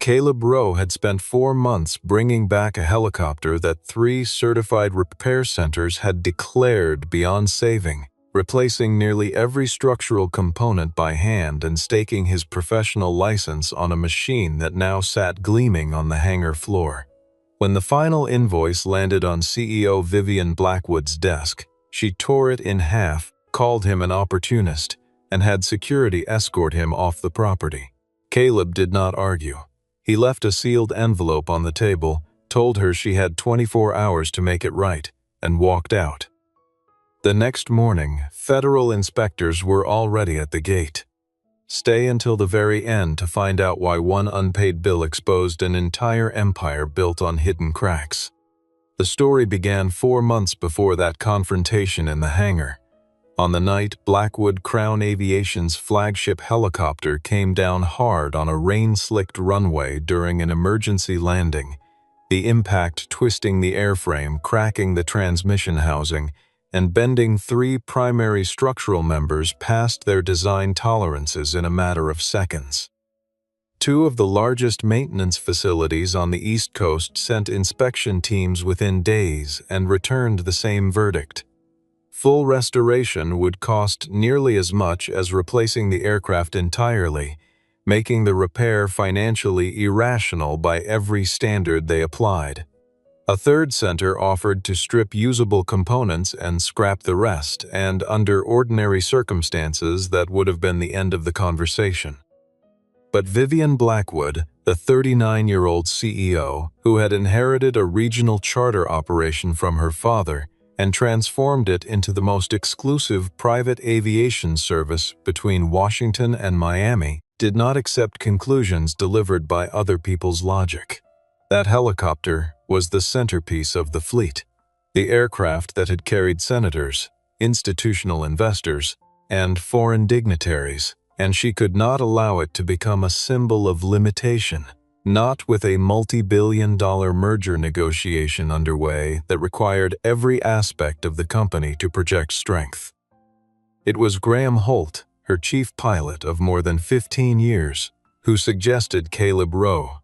Caleb Rowe had spent 4 months bringing back a helicopter that 3 certified repair centers had declared beyond saving, replacing nearly every structural component by hand and staking his professional license on a machine that now sat gleaming on the hangar floor. When the final invoice landed on CEO Vivian Blackwood's desk, she tore it in half, called him an opportunist, and had security escort him off the property. Caleb did not argue. He left a sealed envelope on the table, told her she had 24 hours to make it right, and walked out. The next morning, federal inspectors were already at the gate. Stay until the very end to find out why one unpaid bill exposed an entire empire built on hidden cracks. The story began 4 months before that confrontation in the hangar. On the night Blackwood Crown Aviation's flagship helicopter came down hard on a rain-slicked runway during an emergency landing, the impact twisting the airframe, cracking the transmission housing, and bending 3 primary structural members past their design tolerances in a matter of seconds. 2 of the largest maintenance facilities on the East Coast sent inspection teams within days and returned the same verdict. Full restoration would cost nearly as much as replacing the aircraft entirely, making the repair financially irrational by every standard they applied. A third center offered to strip usable components and scrap the rest, and under ordinary circumstances that would have been the end of the conversation. But Vivian Blackwood, the 39-year-old CEO, who had inherited a regional charter operation from her father and transformed it into the most exclusive private aviation service between Washington and Miami, did not accept conclusions delivered by other people's logic. That helicopter was the centerpiece of the fleet, the aircraft that had carried senators, institutional investors, and foreign dignitaries, and she could not allow it to become a symbol of limitation, not with a multi-billion-dollar merger negotiation underway that required every aspect of the company to project strength. It was Graham Holt, her chief pilot of more than 15 years, who suggested Caleb Rowe,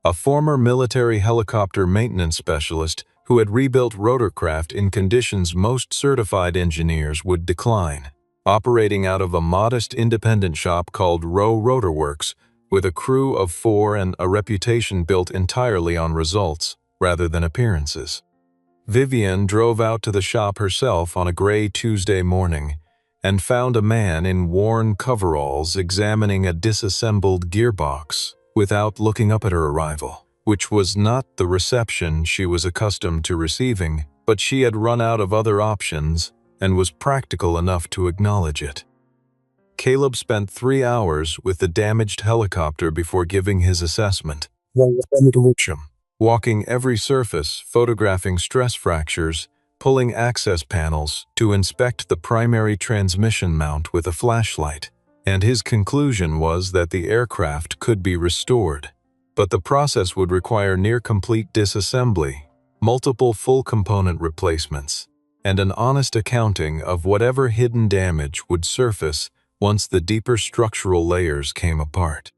a former military helicopter maintenance specialist who had rebuilt rotorcraft in conditions most certified engineers would decline, operating out of a modest independent shop called Rowe Rotorworks, with a crew of 4 and a reputation built entirely on results rather than appearances. Vivian drove out to the shop herself on a gray Tuesday morning and found a man in worn coveralls examining a disassembled gearbox without looking up at her arrival, which was not the reception she was accustomed to receiving, but she had run out of other options and was practical enough to acknowledge it. Caleb spent 3 hours with the damaged helicopter before giving his assessment, walking every surface, photographing stress fractures, pulling access panels to inspect the primary transmission mount with a flashlight, and his conclusion was that the aircraft could be restored, but the process would require near-complete disassembly, multiple full component replacements, and an honest accounting of whatever hidden damage would surface once the deeper structural layers came apart.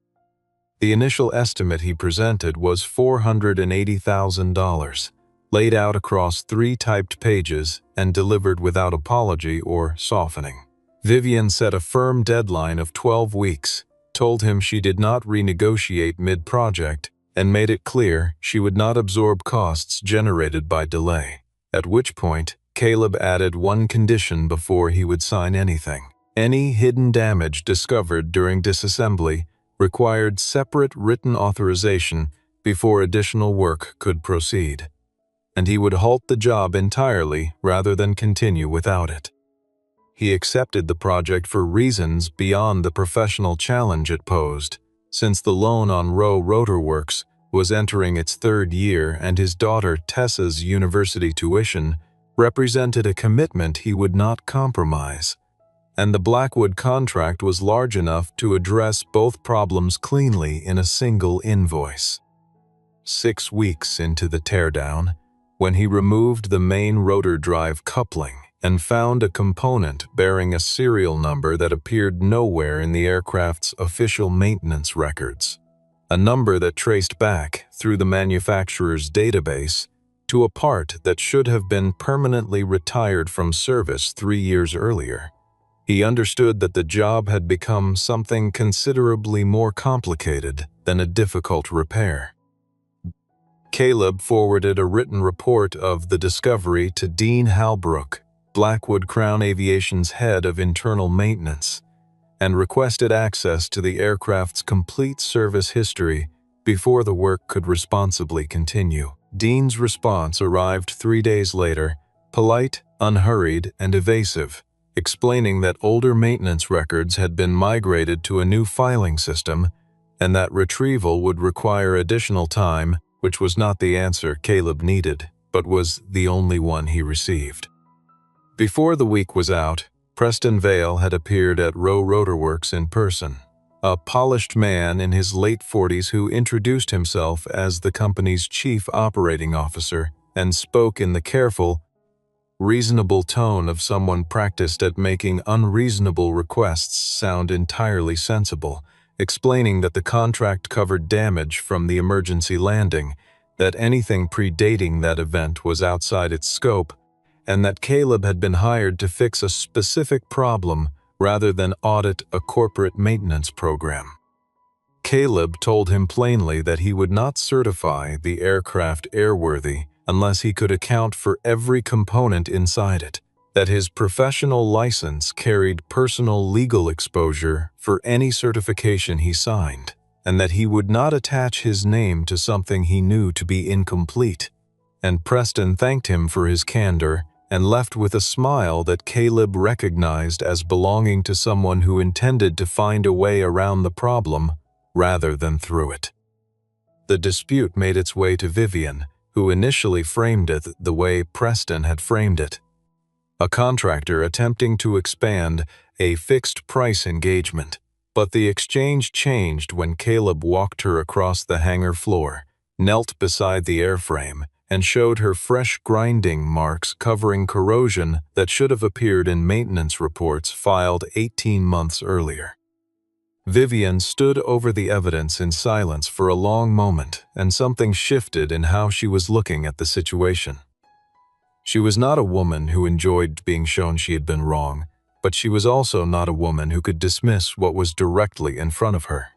The initial estimate he presented was $480,000, laid out across 3 typed pages and delivered without apology or softening. Vivian set a firm deadline of 12 weeks, told him she did not renegotiate mid-project, and made it clear she would not absorb costs generated by delay, at which point Caleb added one condition before he would sign anything. Any hidden damage discovered during disassembly required separate written authorization before additional work could proceed, and he would halt the job entirely rather than continue without it. He accepted the project for reasons beyond the professional challenge it posed, since the loan on Rowe Rotorworks was entering its 3rd year and his daughter Tessa's university tuition represented a commitment he would not compromise, and the Blackwood contract was large enough to address both problems cleanly in a single invoice. 6 weeks into the teardown, when he removed the main rotor drive coupling and found a component bearing a serial number that appeared nowhere in the aircraft's official maintenance records, a number that traced back through the manufacturer's database to a part that should have been permanently retired from service 3 years earlier. He understood that the job had become something considerably more complicated than a difficult repair. Caleb forwarded a written report of the discovery to Dean Halbrook, Blackwood Crown Aviation's head of internal maintenance, and requested access to the aircraft's complete service history before the work could responsibly continue. Dean's response arrived 3 days later, polite, unhurried, and evasive, explaining that older maintenance records had been migrated to a new filing system and that retrieval would require additional time, which was not the answer Caleb needed, but was the only one he received. Before the week was out, Preston Vale had appeared at Rowe Rotorworks in person, a polished man in his late 40s who introduced himself as the company's chief operating officer and spoke in the careful, reasonable tone of someone practiced at making unreasonable requests sound entirely sensible, explaining that the contract covered damage from the emergency landing, that anything predating that event was outside its scope, and that Caleb had been hired to fix a specific problem rather than audit a corporate maintenance program. Caleb told him plainly that he would not certify the aircraft airworthy unless he could account for every component inside it, that his professional license carried personal legal exposure for any certification he signed, and that he would not attach his name to something he knew to be incomplete. And Preston thanked him for his candor and left with a smile that Caleb recognized as belonging to someone who intended to find a way around the problem rather than through it. The dispute made its way to Vivian, who initially framed it the way Preston had framed it: a contractor attempting to expand a fixed-price engagement. But the exchange changed when Caleb walked her across the hangar floor, knelt beside the airframe, and showed her fresh grinding marks covering corrosion that should have appeared in maintenance reports filed 18 months earlier. Vivian stood over the evidence in silence for a long moment, and something shifted in how she was looking at the situation. She was not a woman who enjoyed being shown she had been wrong, but she was also not a woman who could dismiss what was directly in front of her.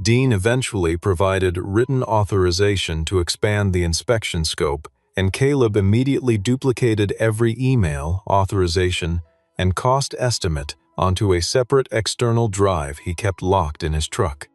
Dean eventually provided written authorization to expand the inspection scope, and Caleb immediately duplicated every email, authorization, and cost estimate onto a separate external drive he kept locked in his truck.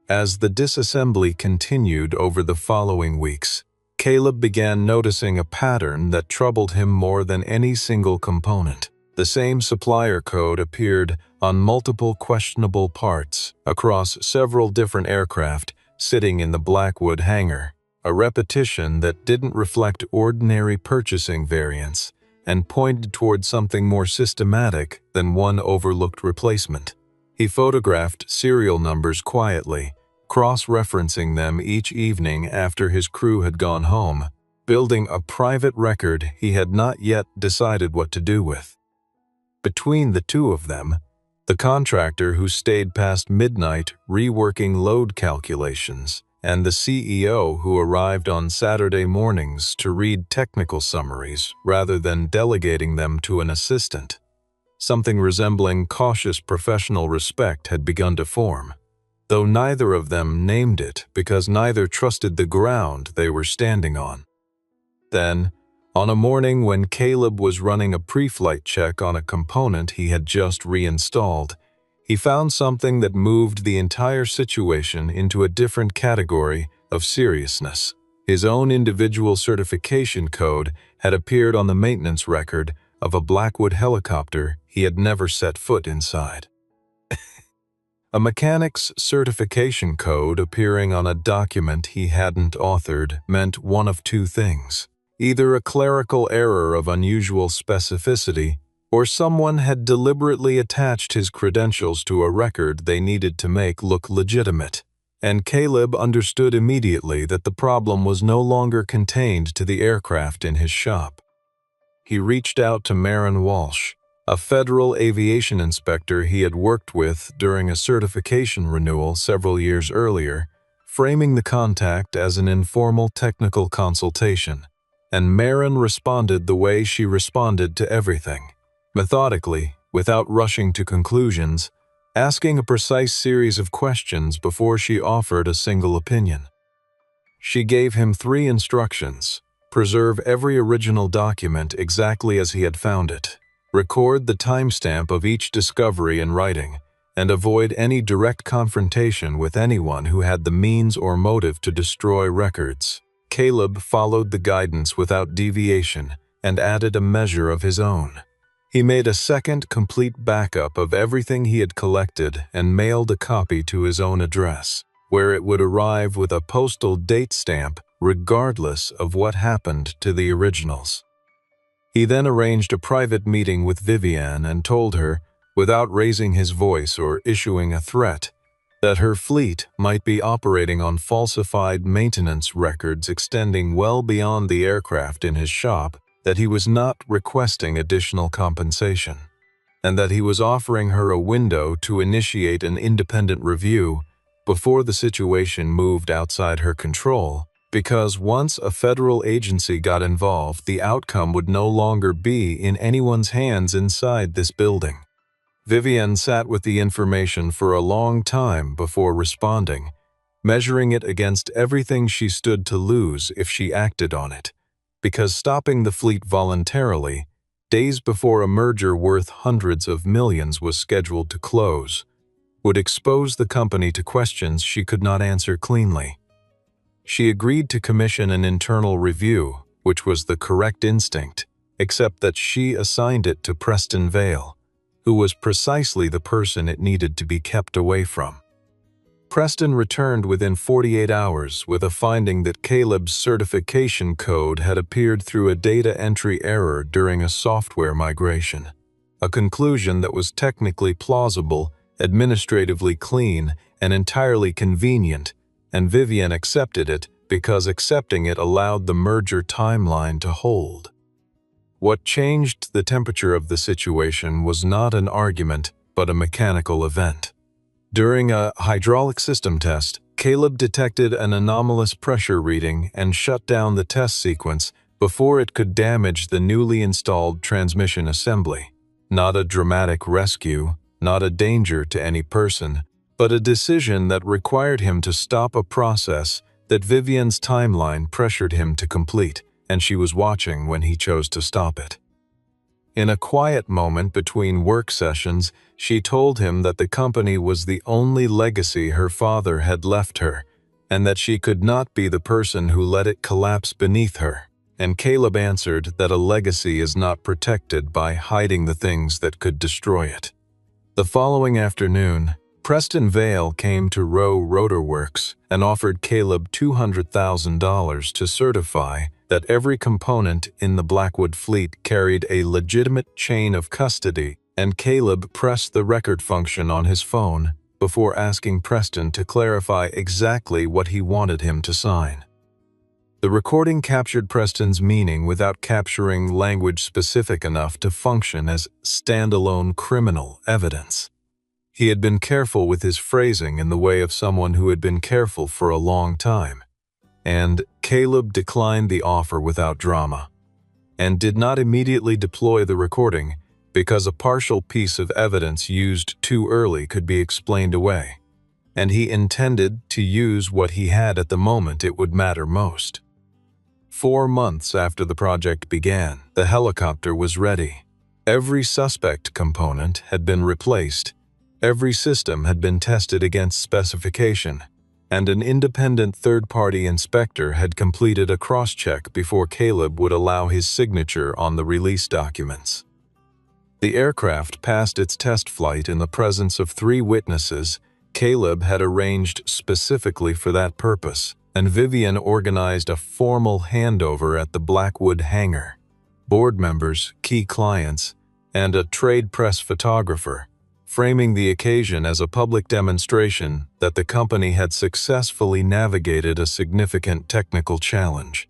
As the disassembly continued over the following weeks, Caleb began noticing a pattern that troubled him more than any single component. The same supplier code appeared on multiple questionable parts across several different aircraft sitting in the Blackwood hangar, a repetition that didn't reflect ordinary purchasing variance and pointed toward something more systematic than one overlooked replacement. He photographed serial numbers quietly, cross-referencing them each evening after his crew had gone home, building a private record he had not yet decided what to do with. Between the two of them, the contractor who stayed past midnight reworking load calculations, and the CEO who arrived on Saturday mornings to read technical summaries rather than delegating them to an assistant, something resembling cautious professional respect had begun to form, though neither of them named it because neither trusted the ground they were standing on. Then, on a morning when Caleb was running a pre-flight check on a component he had just reinstalled, he found something that moved the entire situation into a different category of seriousness. His own individual certification code had appeared on the maintenance record of a Blackwood helicopter he had never set foot inside. A mechanic's certification code appearing on a document he hadn't authored meant one of two things: either a clerical error of unusual specificity, or someone had deliberately attached his credentials to a record they needed to make look legitimate. And Caleb understood immediately that the problem was no longer contained to the aircraft in his shop. He reached out to Marin Walsh, a federal aviation inspector he had worked with during a certification renewal several years earlier, framing the contact as an informal technical consultation, and Marin responded the way she responded to everything, methodically, without rushing to conclusions, asking a precise series of questions before she offered a single opinion. She gave him 3 instructions: preserve every original document exactly as he had found it, record the timestamp of each discovery in writing, and avoid any direct confrontation with anyone who had the means or motive to destroy records. Caleb followed the guidance without deviation and added a measure of his own. He made a second complete backup of everything he had collected and mailed a copy to his own address, where it would arrive with a postal date stamp regardless of what happened to the originals. He then arranged a private meeting with Vivienne and told her, without raising his voice or issuing a threat, that her fleet might be operating on falsified maintenance records extending well beyond the aircraft in his shop, that he was not requesting additional compensation, and that he was offering her a window to initiate an independent review before the situation moved outside her control, because once a federal agency got involved, the outcome would no longer be in anyone's hands inside this building. Vivienne sat with the information for a long time before responding, measuring it against everything she stood to lose if she acted on it, because stopping the fleet voluntarily, days before a merger worth hundreds of millions was scheduled to close, would expose the company to questions she could not answer cleanly. She agreed to commission an internal review, which was the correct instinct, except that she assigned it to Preston Vale, who was precisely the person it needed to be kept away from. Preston returned within 48 hours with a finding that Caleb's certification code had appeared through a data entry error during a software migration, a conclusion that was technically plausible, administratively clean, and entirely convenient, and Vivienne accepted it because accepting it allowed the merger timeline to hold. What changed the temperature of the situation was not an argument, but a mechanical event. During a hydraulic system test, Caleb detected an anomalous pressure reading and shut down the test sequence before it could damage the newly installed transmission assembly. Not a dramatic rescue, not a danger to any person, but a decision that required him to stop a process that Vivienne's timeline pressured him to complete, and she was watching when he chose to stop it. In a quiet moment between work sessions, she told him that the company was the only legacy her father had left her, and that she could not be the person who let it collapse beneath her. And Caleb answered that a legacy is not protected by hiding the things that could destroy it. The following afternoon, Preston Vale came to Rowe Rotorworks and offered Caleb $200,000 to certify that every component in the Blackwood fleet carried a legitimate chain of custody, and Caleb pressed the record function on his phone before asking Preston to clarify exactly what he wanted him to sign. The recording captured Preston's meaning without capturing language specific enough to function as standalone criminal evidence. He had been careful with his phrasing in the way of someone who had been careful for a long time. And Caleb declined the offer without drama, and did not immediately deploy the recording because a partial piece of evidence used too early could be explained away, and he intended to use what he had at the moment it would matter most. 4 months after the project began, the helicopter was ready. Every suspect component had been replaced, every system had been tested against specification, and an independent third-party inspector had completed a cross-check before Caleb would allow his signature on the release documents. The aircraft passed its test flight in the presence of 3 witnesses Caleb had arranged specifically for that purpose, and Vivienne organized a formal handover at the Blackwood hangar. Board members, key clients, and a trade press photographer, framing the occasion as a public demonstration that the company had successfully navigated a significant technical challenge.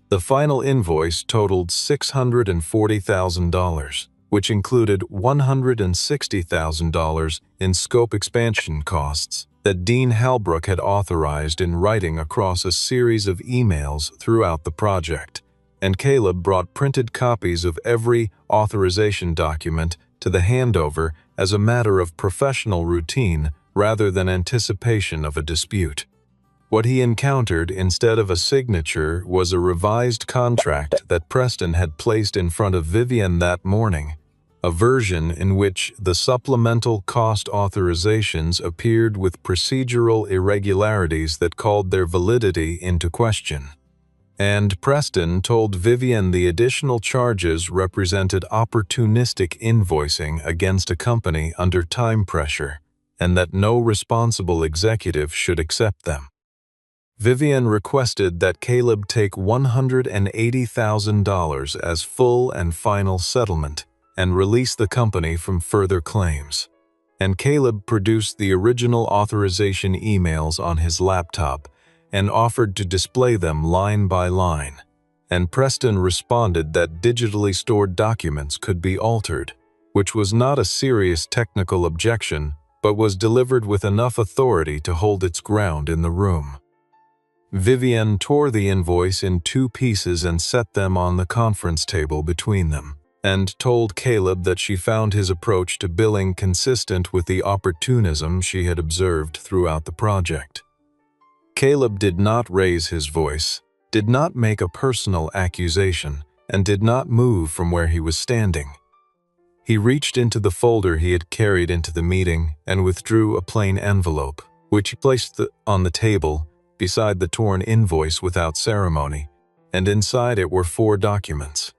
The final invoice totaled $640,000, which included $160,000 in scope expansion costs, that Dean Halbrook had authorized in writing across a series of emails throughout the project, and Caleb brought printed copies of every authorization document to the handover as a matter of professional routine rather than anticipation of a dispute. What he encountered instead of a signature was a revised contract that Preston had placed in front of Vivian that morning, a version in which the supplemental cost authorizations appeared with procedural irregularities that called their validity into question. And Preston told Vivian the additional charges represented opportunistic invoicing against a company under time pressure, and that no responsible executive should accept them. Vivian requested that Caleb take $180,000 as full and final settlement and release the company from further claims. And Caleb produced the original authorization emails on his laptop and offered to display them line by line. And Preston responded that digitally stored documents could be altered, which was not a serious technical objection, but was delivered with enough authority to hold its ground in the room. Vivian tore the invoice in 2 pieces and set them on the conference table between them, and told Caleb that she found his approach to billing consistent with the opportunism she had observed throughout the project. Caleb did not raise his voice, did not make a personal accusation, and did not move from where he was standing. He reached into the folder he had carried into the meeting and withdrew a plain envelope, which he placed on the table beside the torn invoice without ceremony, and inside it were 4 documents.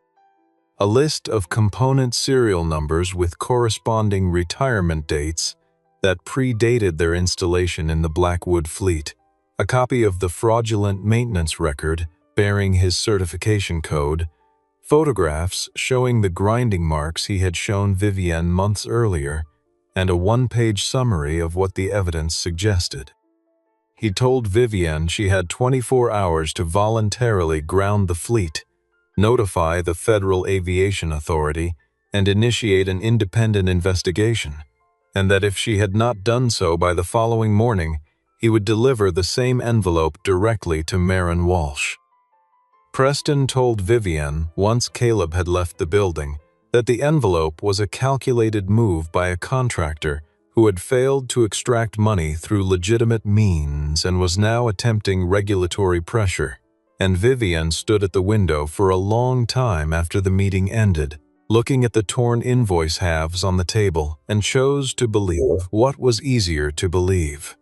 A list of component serial numbers with corresponding retirement dates that predated their installation in the Blackwood fleet, a copy of the fraudulent maintenance record bearing his certification code, photographs showing the grinding marks he had shown Vivian months earlier, and a 1-page summary of what the evidence suggested. He told Vivian she had 24 hours to voluntarily ground the fleet, notify the Federal Aviation Authority, and initiate an independent investigation, and that if she had not done so by the following morning, he would deliver the same envelope directly to Marin Walsh. Preston told Vivian, once Caleb had left the building, that the envelope was a calculated move by a contractor who had failed to extract money through legitimate means and was now attempting regulatory pressure. And Vivian stood at the window for a long time after the meeting ended, looking at the torn invoice halves on the table, and chose to believe what was easier to believe.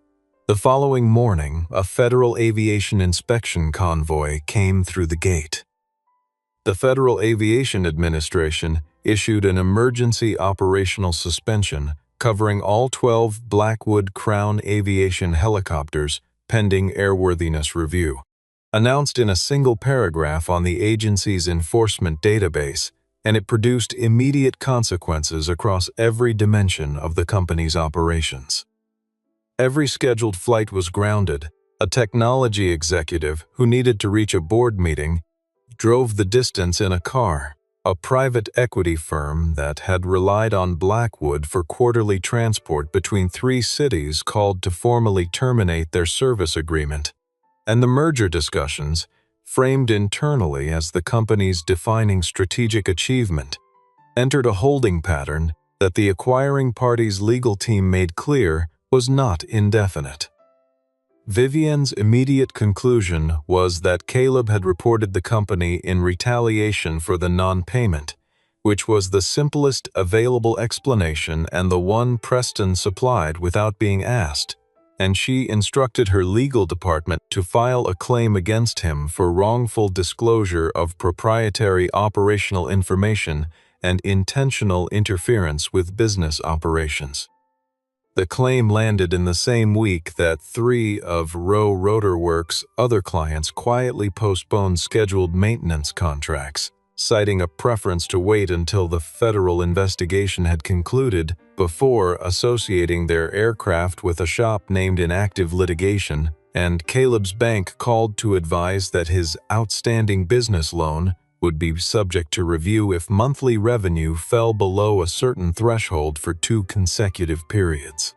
The following morning, a Federal Aviation inspection convoy came through the gate. The Federal Aviation Administration issued an emergency operational suspension covering all 12 Blackwood Crown Aviation helicopters pending airworthiness review, announced in a single paragraph on the agency's enforcement database, and it produced immediate consequences across every dimension of the company's operations. Every scheduled flight was grounded. A technology executive who needed to reach a board meeting drove the distance in a car. A private equity firm that had relied on Blackwood for quarterly transport between 3 cities called to formally terminate their service agreement. And the merger discussions, framed internally as the company's defining strategic achievement, entered a holding pattern that the acquiring party's legal team made clear was not indefinite. Vivian's immediate conclusion was that Caleb had reported the company in retaliation for the non-payment, which was the simplest available explanation and the one Preston supplied without being asked, and she instructed her legal department to file a claim against him for wrongful disclosure of proprietary operational information and intentional interference with business operations. The claim landed in the same week that 3 of Rowe Rotorworks' other clients quietly postponed scheduled maintenance contracts, citing a preference to wait until the federal investigation had concluded before associating their aircraft with a shop named in active litigation, and Caleb's bank called to advise that his outstanding business loan would be subject to review if monthly revenue fell below a certain threshold for 2 consecutive periods.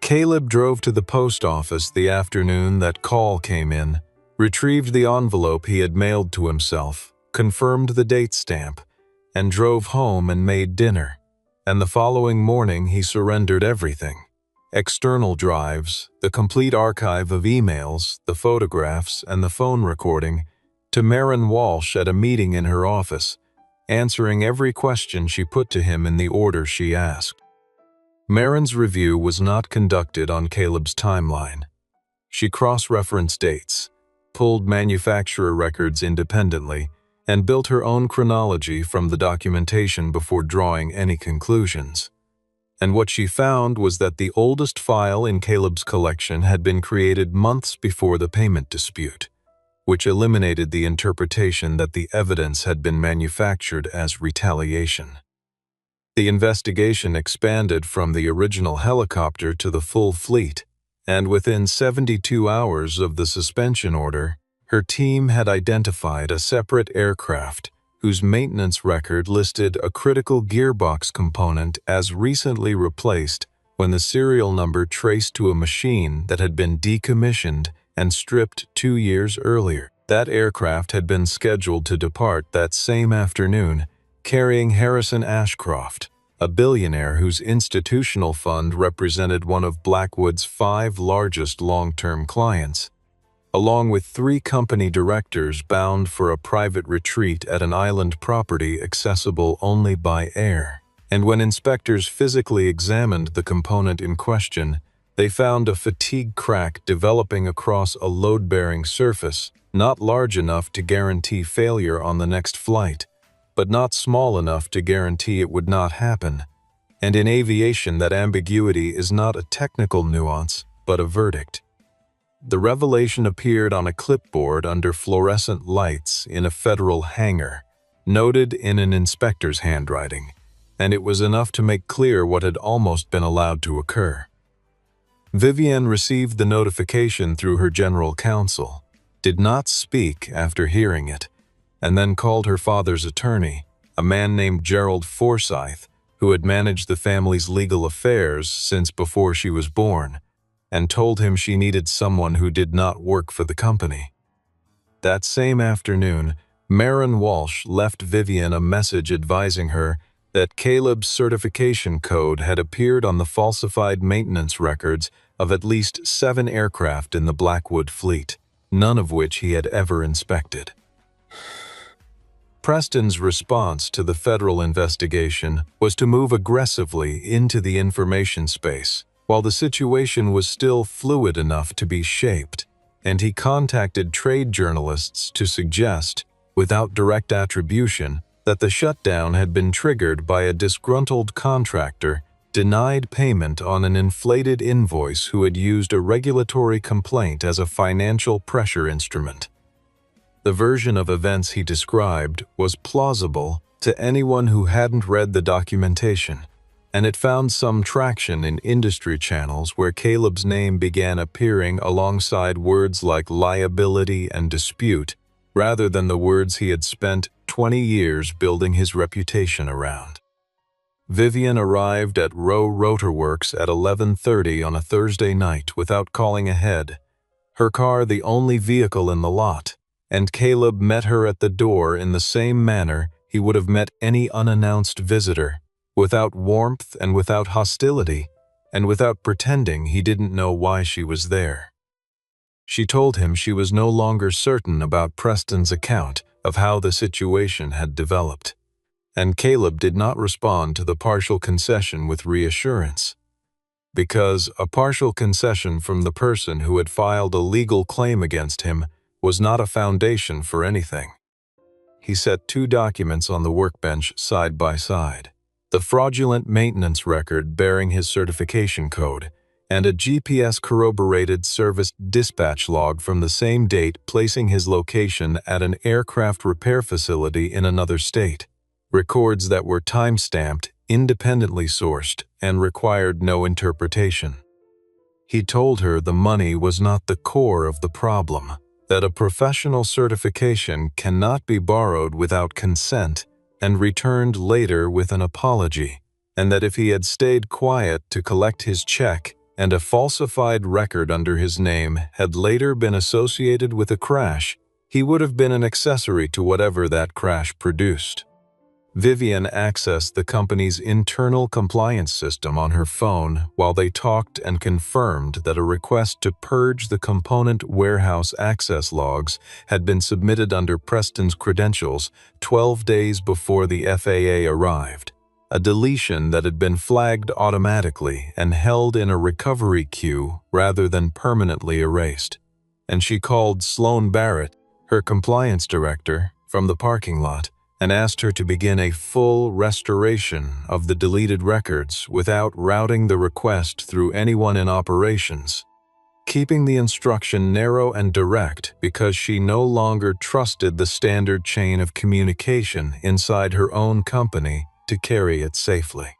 Caleb drove to the post office the afternoon that call came in, retrieved the envelope he had mailed to himself, confirmed the date stamp, and drove home and made dinner. And the following morning he surrendered everything: external drives, the complete archive of emails, the photographs, and the phone recording, to Maren Walsh at a meeting in her office, answering every question she put to him in the order she asked. Maren's review was not conducted on Caleb's timeline. She cross-referenced dates, pulled manufacturer records independently, and built her own chronology from the documentation before drawing any conclusions. And what she found was that the oldest file in Caleb's collection had been created months before the payment dispute, which eliminated the interpretation that the evidence had been manufactured as retaliation. The investigation expanded from the original helicopter to the full fleet, and within 72 hours of the suspension order, her team had identified a separate aircraft whose maintenance record listed a critical gearbox component as recently replaced when the serial number traced to a machine that had been decommissioned and stripped 2 years earlier. That aircraft had been scheduled to depart that same afternoon, carrying Harrison Ashcroft, a billionaire whose institutional fund represented one of Blackwood's 5 largest long-term clients, along with 3 company directors bound for a private retreat at an island property accessible only by air. And when inspectors physically examined the component in question, they found a fatigue crack developing across a load-bearing surface, not large enough to guarantee failure on the next flight, but not small enough to guarantee it would not happen. And in aviation, that ambiguity is not a technical nuance, but a verdict. The revelation appeared on a clipboard under fluorescent lights in a federal hangar, noted in an inspector's handwriting, and it was enough to make clear what had almost been allowed to occur. Vivienne received the notification through her general counsel, did not speak after hearing it, and then called her father's attorney, a man named Gerald Forsyth, who had managed the family's legal affairs since before she was born, and told him she needed someone who did not work for the company. That same afternoon, Maren Walsh left Vivienne a message advising her that Caleb's certification code had appeared on the falsified maintenance records of at least 7 aircraft in the Blackwood fleet, none of which he had ever inspected. Preston's response to the federal investigation was to move aggressively into the information space, while the situation was still fluid enough to be shaped, and he contacted trade journalists to suggest, without direct attribution, that the shutdown had been triggered by a disgruntled contractor denied payment on an inflated invoice who had used a regulatory complaint as a financial pressure instrument. The version of events he described was plausible to anyone who hadn't read the documentation, and it found some traction in industry channels where Caleb's name began appearing alongside words like liability and dispute, rather than the words he had spent 20 years building his reputation around. Vivienne arrived at Rowe Rotorworks at 11:30 on a Thursday night without calling ahead, her car the only vehicle in the lot, and Caleb met her at the door in the same manner he would have met any unannounced visitor, without warmth and without hostility, and without pretending he didn't know why she was there. She told him she was no longer certain about Preston's account of how the situation had developed, and Caleb did not respond to the partial concession with reassurance, because a partial concession from the person who had filed a legal claim against him was not a foundation for anything. He set 2 documents on the workbench side by side: the fraudulent maintenance record bearing his certification code, and a GPS-corroborated service dispatch log from the same date placing his location at an aircraft repair facility in another state, records that were time-stamped, independently sourced, and required no interpretation. He told her the money was not the core of the problem, that a professional certification cannot be borrowed without consent and returned later with an apology, and that if he had stayed quiet to collect his check and a falsified record under his name had later been associated with a crash, he would have been an accessory to whatever that crash produced. Vivian accessed the company's internal compliance system on her phone while they talked and confirmed that a request to purge the component warehouse access logs had been submitted under Preston's credentials 12 days before the FAA arrived, a deletion that had been flagged automatically and held in a recovery queue rather than permanently erased. And she called Sloan Barrett, her compliance director, from the parking lot and asked her to begin a full restoration of the deleted records without routing the request through anyone in operations, keeping the instruction narrow and direct because she no longer trusted the standard chain of communication inside her own company to carry it safely.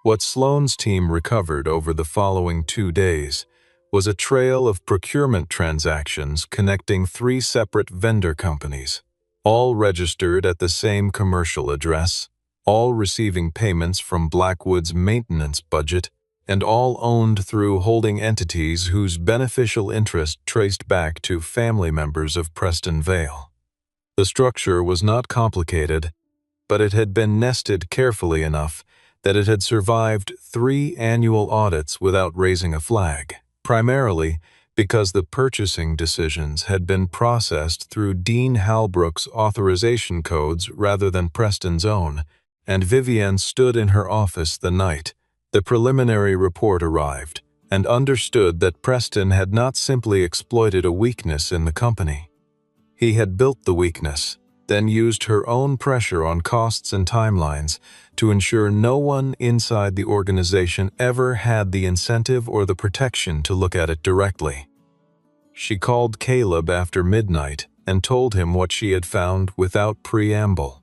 What Sloan's team recovered over the following 2 days was a trail of procurement transactions connecting 3 separate vendor companies, all registered at the same commercial address, all receiving payments from Blackwood's maintenance budget, and all owned through holding entities whose beneficial interest traced back to family members of Preston Vale. The structure was not complicated, but it had been nested carefully enough that it had survived 3 annual audits without raising a flag, primarily because the purchasing decisions had been processed through Dean Halbrook's authorization codes rather than Preston's own, and Vivian stood in her office the night the preliminary report arrived and understood that Preston had not simply exploited a weakness in the company. He had built the weakness, then used her own pressure on costs and timelines to ensure no one inside the organization ever had the incentive or the protection to look at it directly. She called Caleb after midnight and told him what she had found without preamble,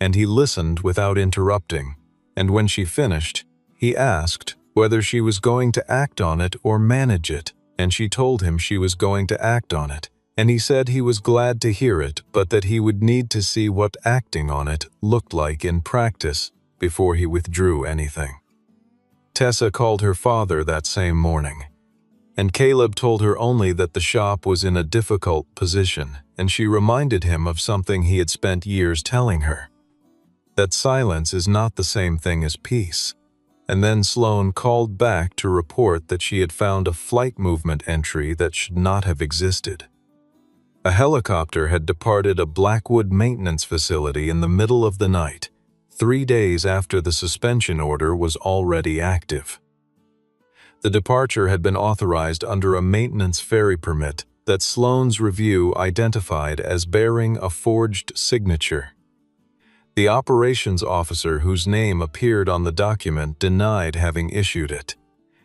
and he listened without interrupting, and when she finished, he asked whether she was going to act on it or manage it, and she told him she was going to act on it. And he said he was glad to hear it, but that he would need to see what acting on it looked like in practice before he withdrew anything. Tessa called her father that same morning, and Caleb told her only that the shop was in a difficult position, and she reminded him of something he had spent years telling her, that silence is not the same thing as peace. And then Sloan called back to report that she had found a flight movement entry that should not have existed. A helicopter had departed a Blackwood maintenance facility in the middle of the night, 3 days after the suspension order was already active. The departure had been authorized under a maintenance ferry permit that Sloan's review identified as bearing a forged signature. The operations officer whose name appeared on the document denied having issued it,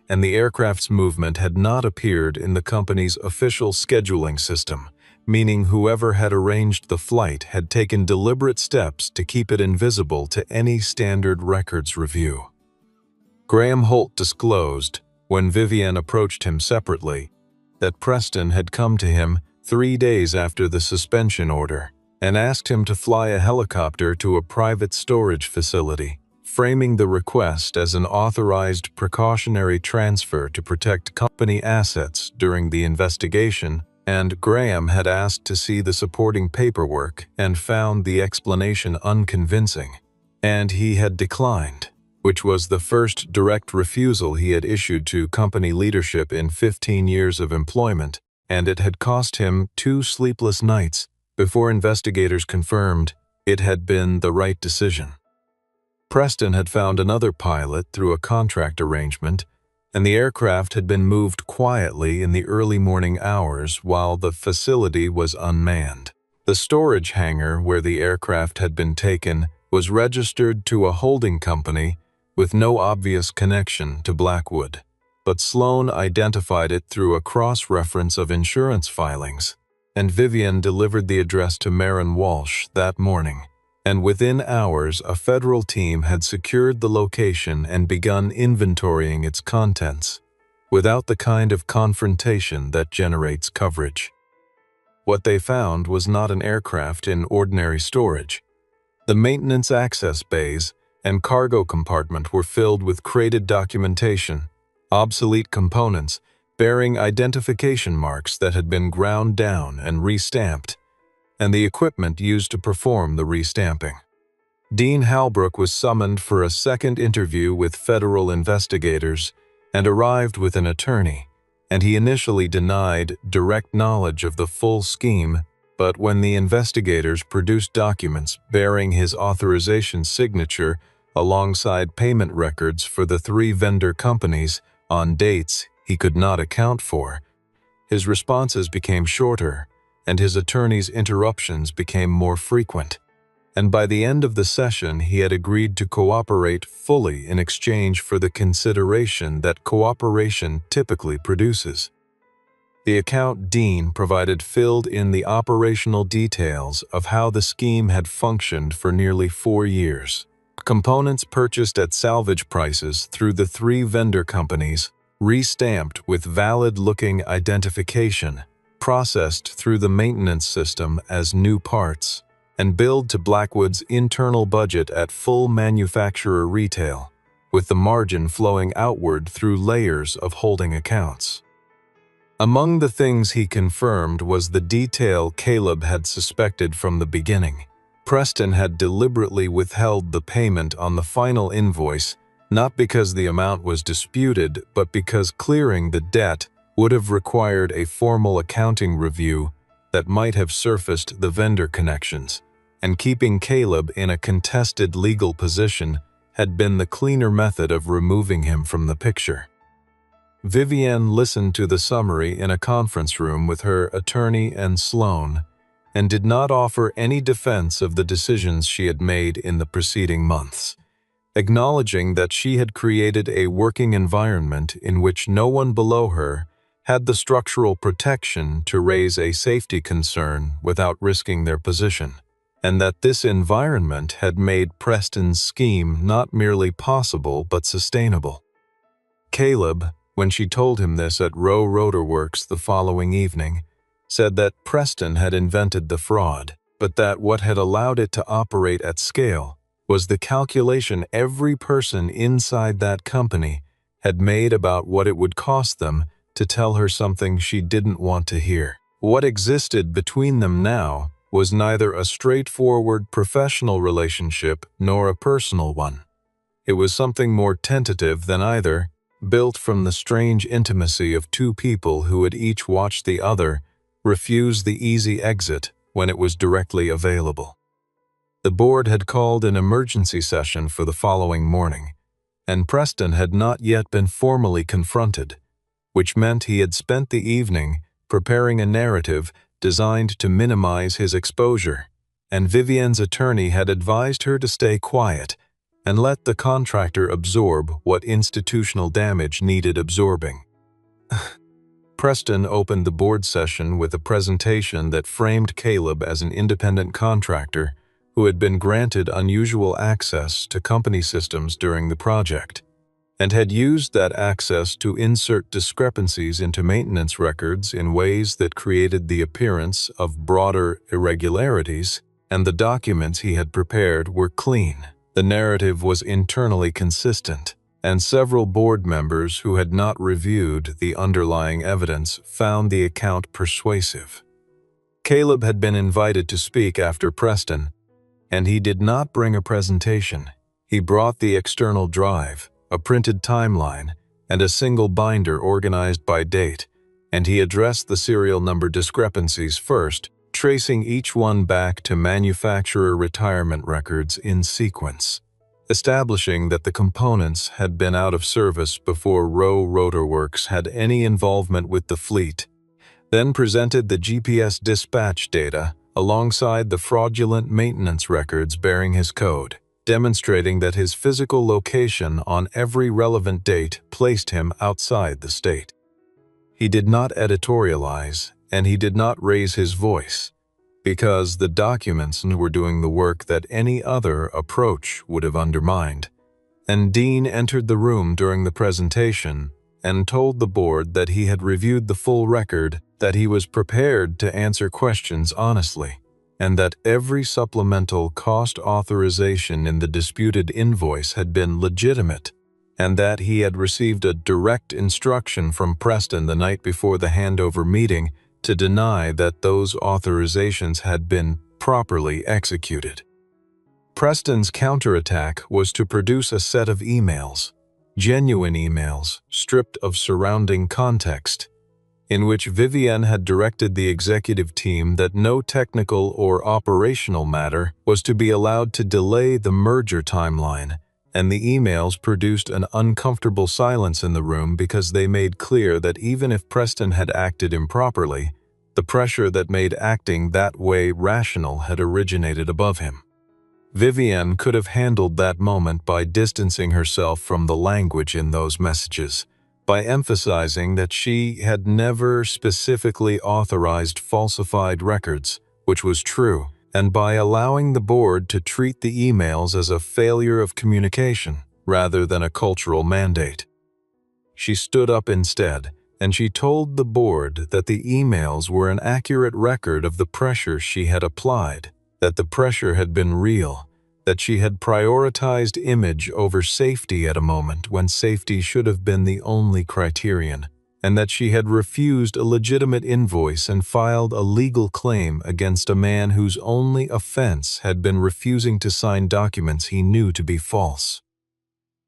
and the aircraft's movement had not appeared in the company's official scheduling system, meaning whoever had arranged the flight had taken deliberate steps to keep it invisible to any standard records review. Graham Holt disclosed, when Vivian approached him separately, that Preston had come to him 3 days after the suspension order and asked him to fly a helicopter to a private storage facility, framing the request as an authorized precautionary transfer to protect company assets during the investigation, and Graham had asked to see the supporting paperwork and found the explanation unconvincing, and he had declined, which was the first direct refusal he had issued to company leadership in 15 years of employment, and it had cost him 2 sleepless nights before investigators confirmed it had been the right decision. Preston had found another pilot through a contract arrangement, and the aircraft had been moved quietly in the early morning hours while the facility was unmanned. The storage hangar where the aircraft had been taken was registered to a holding company with no obvious connection to Blackwood, but Sloan identified it through a cross-reference of insurance filings, and Vivian delivered the address to Marin Walsh that morning, and within hours a federal team had secured the location and begun inventorying its contents, without the kind of confrontation that generates coverage. What they found was not an aircraft in ordinary storage. The maintenance access bays and cargo compartment were filled with crated documentation, obsolete components bearing identification marks that had been ground down and restamped, and the equipment used to perform the restamping. Dean Halbrook was summoned for a second interview with federal investigators and arrived with an attorney, and he initially denied direct knowledge of the full scheme, but when the investigators produced documents bearing his authorization signature alongside payment records for the 3 vendor companies on dates he could not account for, his responses became shorter and his attorney's interruptions became more frequent. And by the end of the session, he had agreed to cooperate fully in exchange for the consideration that cooperation typically produces. The account Dean provided filled in the operational details of how the scheme had functioned for nearly 4 years. Components purchased at salvage prices through the 3 vendor companies, restamped with valid-looking identification, processed through the maintenance system as new parts, and billed to Blackwood's internal budget at full manufacturer retail, with the margin flowing outward through layers of holding accounts. Among the things he confirmed was the detail Caleb had suspected from the beginning. Preston had deliberately withheld the payment on the final invoice, not because the amount was disputed, but because clearing the debt would have required a formal accounting review that might have surfaced the vendor connections, and keeping Caleb in a contested legal position had been the cleaner method of removing him from the picture. Vivienne listened to the summary in a conference room with her attorney and Sloan, and did not offer any defense of the decisions she had made in the preceding months, acknowledging that she had created a working environment in which no one below her had the structural protection to raise a safety concern without risking their position, and that this environment had made Preston's scheme not merely possible but sustainable. Caleb, when she told him this at Rowe Rotor Works the following evening, said that Preston had invented the fraud, but that what had allowed it to operate at scale was the calculation every person inside that company had made about what it would cost them to tell her something she didn't want to hear. What existed between them now was neither a straightforward professional relationship nor a personal one. It was something more tentative than either, built from the strange intimacy of 2 people who had each watched the other refuse the easy exit when it was directly available. The board had called an emergency session for the following morning, and Preston had not yet been formally confronted, which meant he had spent the evening preparing a narrative designed to minimize his exposure, and Vivienne's attorney had advised her to stay quiet and let the contractor absorb what institutional damage needed absorbing. Preston opened the board session with a presentation that framed Caleb as an independent contractor who had been granted unusual access to company systems during the project, and had used that access to insert discrepancies into maintenance records in ways that created the appearance of broader irregularities, and the documents he had prepared were clean. The narrative was internally consistent, and several board members who had not reviewed the underlying evidence found the account persuasive. Caleb had been invited to speak after Preston, and he did not bring a presentation. He brought the external drive, a printed timeline, and a single binder organized by date, and he addressed the serial number discrepancies first, tracing each one back to manufacturer retirement records in sequence, establishing that the components had been out of service before Rowe Rotor Works had any involvement with the fleet, then presented the GPS dispatch data alongside the fraudulent maintenance records bearing his code, demonstrating that his physical location on every relevant date placed him outside the state. He did not editorialize, and he did not raise his voice, because the documents were doing the work that any other approach would have undermined. And Dean entered the room during the presentation and told the board that he had reviewed the full record, that he was prepared to answer questions honestly, and that every supplemental cost authorization in the disputed invoice had been legitimate, and that he had received a direct instruction from Preston the night before the handover meeting to deny that those authorizations had been properly executed. Preston's counterattack was to produce a set of emails, genuine emails, stripped of surrounding context, in which Vivienne had directed the executive team that no technical or operational matter was to be allowed to delay the merger timeline, and the emails produced an uncomfortable silence in the room because they made clear that even if Preston had acted improperly, the pressure that made acting that way rational had originated above him. Vivienne could have handled that moment by distancing herself from the language in those messages, by emphasizing that she had never specifically authorized falsified records, which was true, and by allowing the board to treat the emails as a failure of communication rather than a cultural mandate. She stood up instead, and she told the board that the emails were an accurate record of the pressure she had applied, that the pressure had been real, that she had prioritized image over safety at a moment when safety should have been the only criterion, and that she had refused a legitimate invoice and filed a legal claim against a man whose only offense had been refusing to sign documents he knew to be false.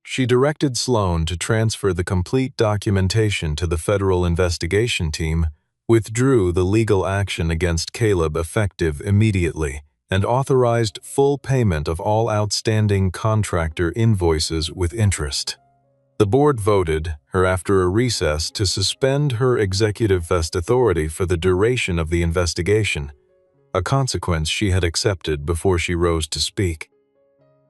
She directed Sloan to transfer the complete documentation to the federal investigation team, withdrew the legal action against Caleb effective immediately, and authorized full payment of all outstanding contractor invoices with interest. The board voted her after a recess to suspend her executive vest authority for the duration of the investigation, a consequence she had accepted before she rose to speak.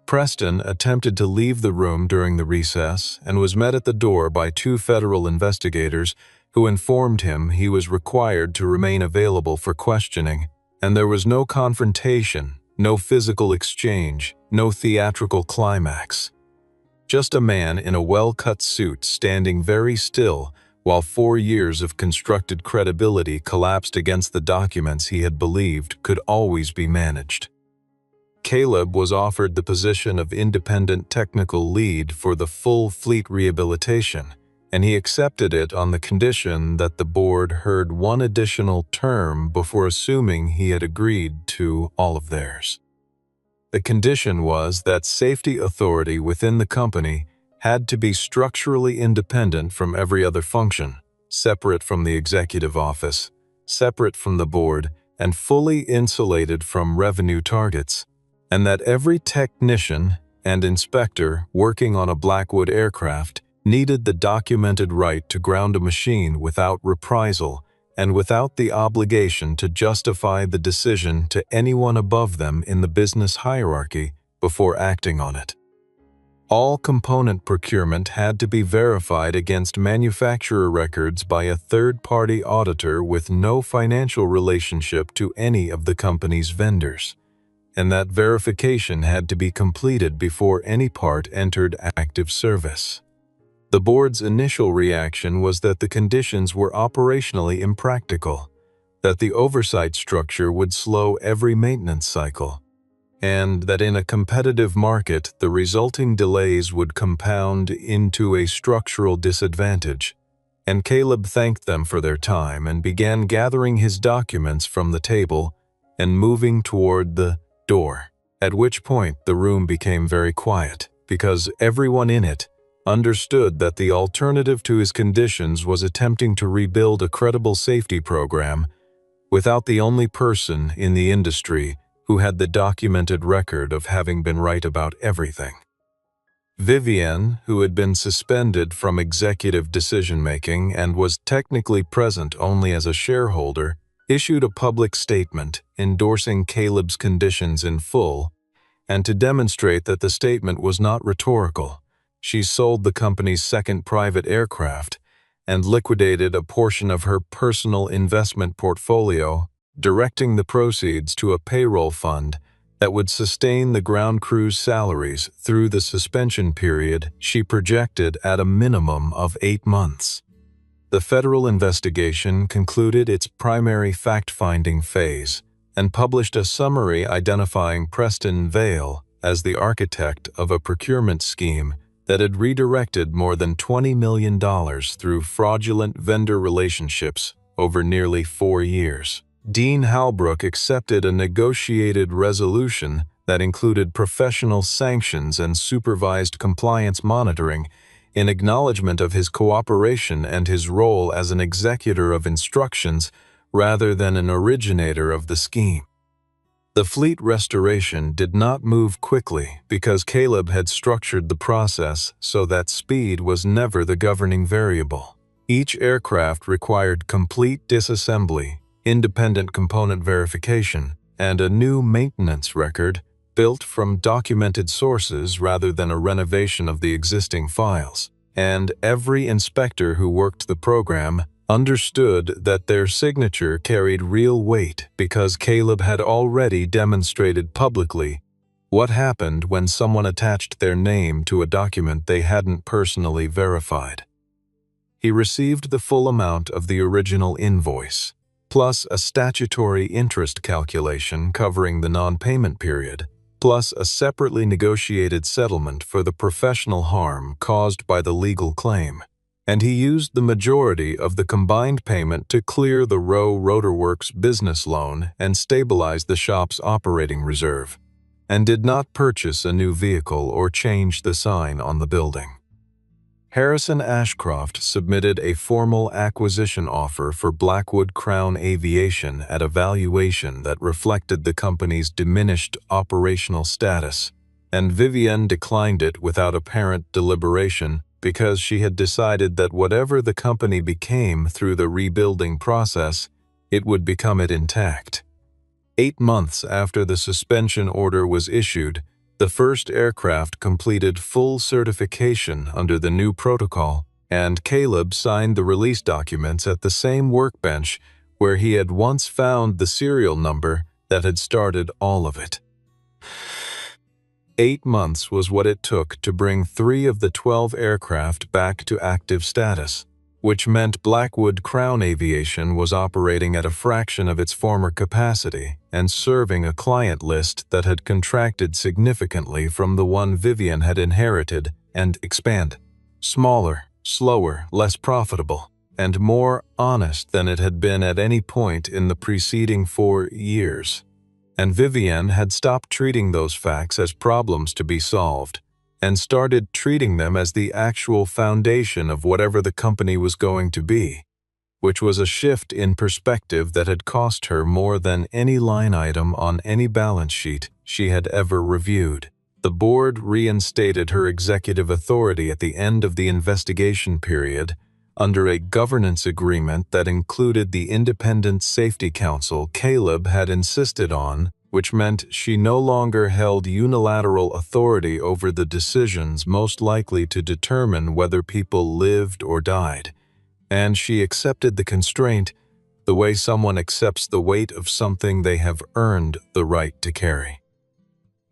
Preston attempted to leave the room during the recess and was met at the door by two federal investigators who informed him he was required to remain available for questioning, and there was no confrontation, no physical exchange, no theatrical climax. Just a man in a well-cut suit standing very still while 4 years of constructed credibility collapsed against the documents he had believed could always be managed. Caleb was offered the position of independent technical lead for the full fleet rehabilitation, and he accepted it on the condition that the board heard one additional term before assuming he had agreed to all of theirs. The condition was that safety authority within the company had to be structurally independent from every other function, separate from the executive office, separate from the board, and fully insulated from revenue targets, and that every technician and inspector working on a Blackwood aircraft needed the documented right to ground a machine without reprisal and without the obligation to justify the decision to anyone above them in the business hierarchy before acting on it. All component procurement had to be verified against manufacturer records by a third-party auditor with no financial relationship to any of the company's vendors, and that verification had to be completed before any part entered active service. The board's initial reaction was that the conditions were operationally impractical, that the oversight structure would slow every maintenance cycle, and that in a competitive market the resulting delays would compound into a structural disadvantage. And Caleb thanked them for their time and began gathering his documents from the table and moving toward the door, at which point the room became very quiet, because everyone in it understood that the alternative to his conditions was attempting to rebuild a credible safety program without the only person in the industry who had the documented record of having been right about everything. Vivienne, who had been suspended from executive decision-making and was technically present only as a shareholder, issued a public statement endorsing Caleb's conditions in full, and to demonstrate that the statement was not rhetorical, she sold the company's second private aircraft and liquidated a portion of her personal investment portfolio, directing the proceeds to a payroll fund that would sustain the ground crew's salaries through the suspension period she projected at a minimum of 8 months. The federal investigation concluded its primary fact-finding phase and published a summary identifying Preston Vale as the architect of a procurement scheme that had redirected more than $20 million through fraudulent vendor relationships over nearly 4 years. Dean Halbrook accepted a negotiated resolution that included professional sanctions and supervised compliance monitoring in acknowledgement of his cooperation and his role as an executor of instructions rather than an originator of the scheme. The fleet restoration did not move quickly because Caleb had structured the process so that speed was never the governing variable. Each aircraft required complete disassembly, independent component verification, and a new maintenance record built from documented sources rather than a renovation of the existing files. And every inspector who worked the program understood that their signature carried real weight because Caleb had already demonstrated publicly what happened when someone attached their name to a document they hadn't personally verified. He received the full amount of the original invoice, plus a statutory interest calculation covering the non-payment period, plus a separately negotiated settlement for the professional harm caused by the legal claim. And he used the majority of the combined payment to clear the Rowe Rotorworks business loan and stabilize the shop's operating reserve, and did not purchase a new vehicle or change the sign on the building. Harrison Ashcroft submitted a formal acquisition offer for Blackwood Crown Aviation at a valuation that reflected the company's diminished operational status, and Vivienne declined it without apparent deliberation because she had decided that whatever the company became through the rebuilding process, it would become it intact. 8 months after the suspension order was issued, the first aircraft completed full certification under the new protocol, and Caleb signed the release documents at the same workbench where he had once found the serial number that had started all of it. 8 months was what it took to bring 3 of the 12 aircraft back to active status, which meant Blackwood Crown Aviation was operating at a fraction of its former capacity and serving a client list that had contracted significantly from the one Vivienne had inherited and expanded. Smaller, slower, less profitable, and more honest than it had been at any point in the preceding 4 years. And Vivienne had stopped treating those facts as problems to be solved and started treating them as the actual foundation of whatever the company was going to be, which was a shift in perspective that had cost her more than any line item on any balance sheet she had ever reviewed. The board reinstated her executive authority at the end of the investigation period under a governance agreement that included the independent safety council Caleb had insisted on, which meant she no longer held unilateral authority over the decisions most likely to determine whether people lived or died, and she accepted the constraint the way someone accepts the weight of something they have earned the right to carry.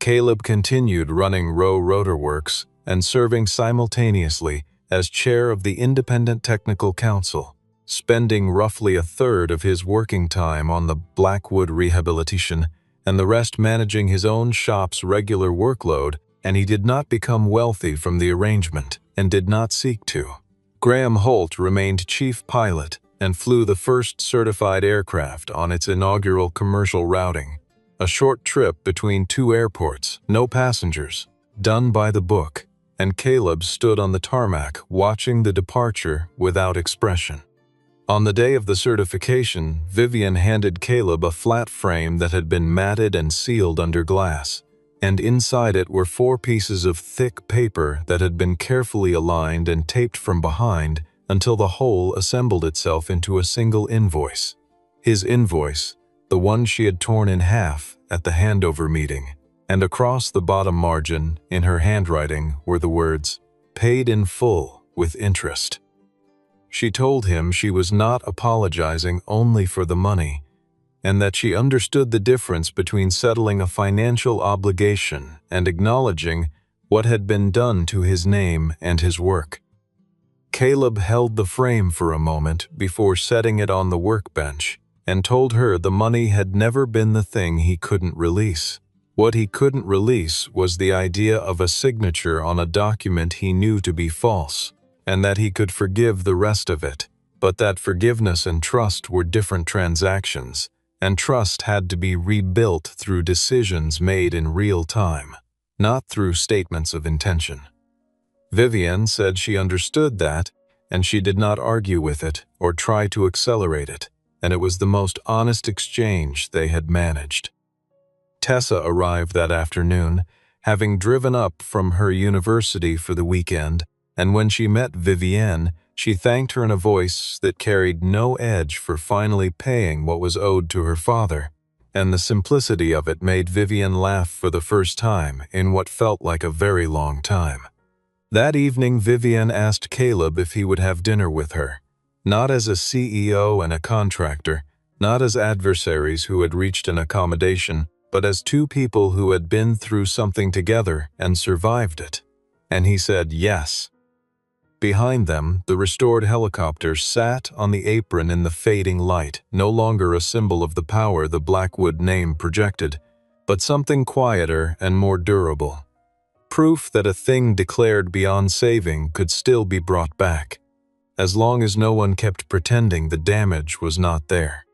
Caleb continued running Rowe Rotorworks and serving simultaneously as chair of the Independent Technical Council, spending roughly a third of his working time on the Blackwood rehabilitation and the rest managing his own shop's regular workload, and he did not become wealthy from the arrangement and did not seek to. Graham Holt remained chief pilot and flew the first certified aircraft on its inaugural commercial routing, a short trip between 2 airports, no passengers, done by the book, and Caleb stood on the tarmac watching the departure without expression. On the day of the certification, Vivienne handed Caleb a flat frame that had been matted and sealed under glass, and inside it were 4 pieces of thick paper that had been carefully aligned and taped from behind until the whole assembled itself into a single invoice. His invoice, the one she had torn in half at the handover meeting, and across the bottom margin, in her handwriting, were the words, "Paid in full with interest." She told him she was not apologizing only for the money, and that she understood the difference between settling a financial obligation and acknowledging what had been done to his name and his work. Caleb held the frame for a moment before setting it on the workbench and told her the money had never been the thing he couldn't release. What he couldn't release was the idea of a signature on a document he knew to be false, and that he could forgive the rest of it, but that forgiveness and trust were different transactions, and trust had to be rebuilt through decisions made in real time, not through statements of intention. Vivienne said she understood that, and she did not argue with it or try to accelerate it, and it was the most honest exchange they had managed. Tessa arrived that afternoon, having driven up from her university for the weekend, and when she met Vivienne, she thanked her in a voice that carried no edge for finally paying what was owed to her father, and the simplicity of it made Vivienne laugh for the first time in what felt like a very long time. That evening, Vivienne asked Caleb if he would have dinner with her, not as a CEO and a contractor, not as adversaries who had reached an accommodation, but as two people who had been through something together and survived it. And he said yes. Behind them, the restored helicopter sat on the apron in the fading light, no longer a symbol of the power the Blackwood name projected, but something quieter and more durable. Proof that a thing declared beyond saving could still be brought back, as long as no one kept pretending the damage was not there.